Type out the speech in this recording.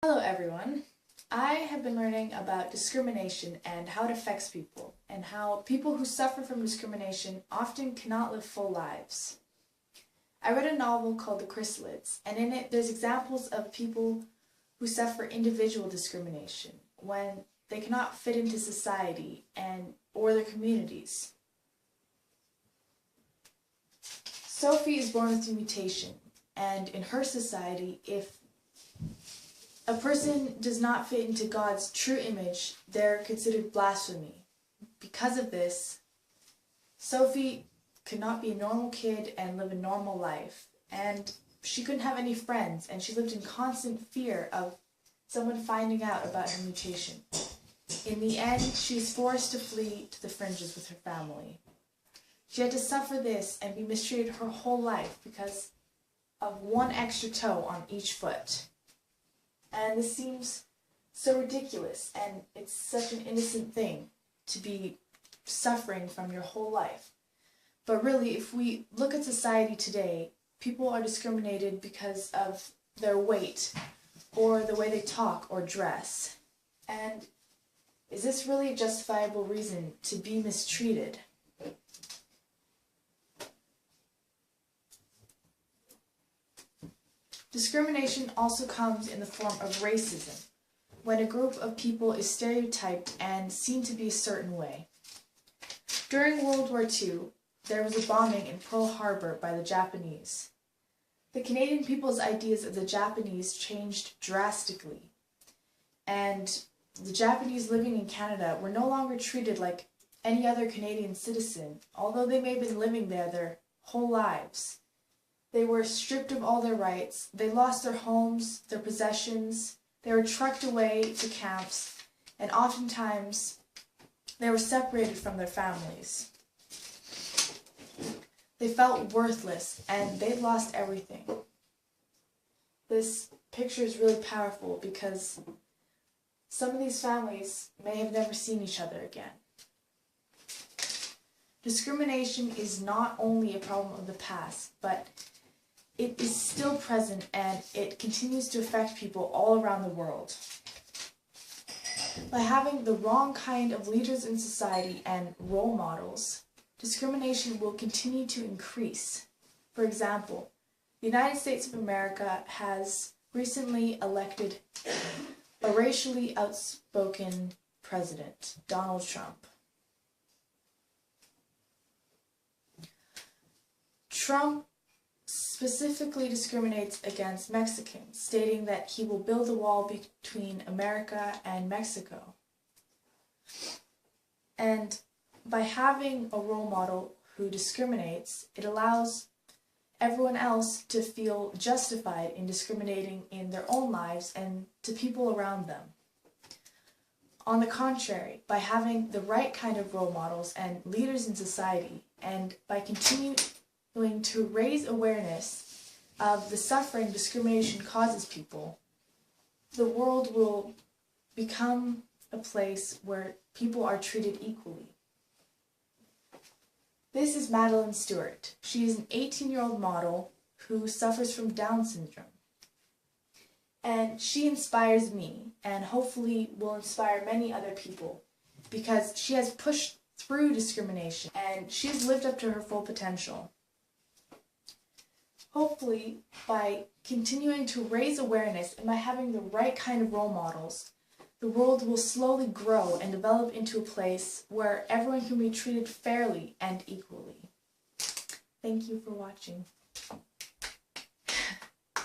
Hello everyone. I have been learning about discrimination and how it affects people, and how people who suffer from discrimination often cannot live full lives. I read a novel called The Chrysalids, and in it there's examples of people who suffer individual discrimination when they cannot fit into society or their communities. Sophie is born with a mutation, and in her society, if a person does not fit into God's true image, they're considered blasphemy. Because of this, Sophie could not be a normal kid and live a normal life, and she couldn't have any friends, and she lived in constant fear of someone finding out about her mutation. In the end, she was forced to flee to the fringes with her family. She had to suffer this and be mistreated her whole life because of one extra toe on each foot. And this seems so ridiculous, and it's such an innocent thing to be suffering from your whole life. But really, if we look at society today, people are discriminated because of their weight or the way they talk or dress. And is this really a justifiable reason to be mistreated? Discrimination also comes in the form of racism, when a group of people is stereotyped and seen to be a certain way. During World War II, there was a bombing in Pearl Harbor by the Japanese. The Canadian people's ideas of the Japanese changed drastically, and the Japanese living in Canada were no longer treated like any other Canadian citizen, although they may have been living there their whole lives. They were stripped of all their rights, they lost their homes, their possessions, they were trucked away to camps, and oftentimes they were separated from their families. They felt worthless, and they lost everything. This picture is really powerful because some of these families may have never seen each other again. Discrimination is not only a problem of the past, but it is still present, and it continues to affect people all around the world. By having the wrong kind of leaders in society and role models, discrimination will continue to increase. For example, the United States of America has recently elected a racially outspoken president, Donald Trump. Trump specifically discriminates against Mexicans, stating that he will build a wall between America and Mexico. And by having a role model who discriminates, it allows everyone else to feel justified in discriminating in their own lives and to people around them. On the contrary, by having the right kind of role models and leaders in society, and by continuing to raise awareness of the suffering discrimination causes people, the world will become a place where people are treated equally. This is Madeline Stewart. She is an 18-year-old model who suffers from Down syndrome. And she inspires me, and hopefully will inspire many other people, because she has pushed through discrimination and she has lived up to her full potential. Hopefully, by continuing to raise awareness and by having the right kind of role models, the world will slowly grow and develop into a place where everyone can be treated fairly and equally. Thank you for watching.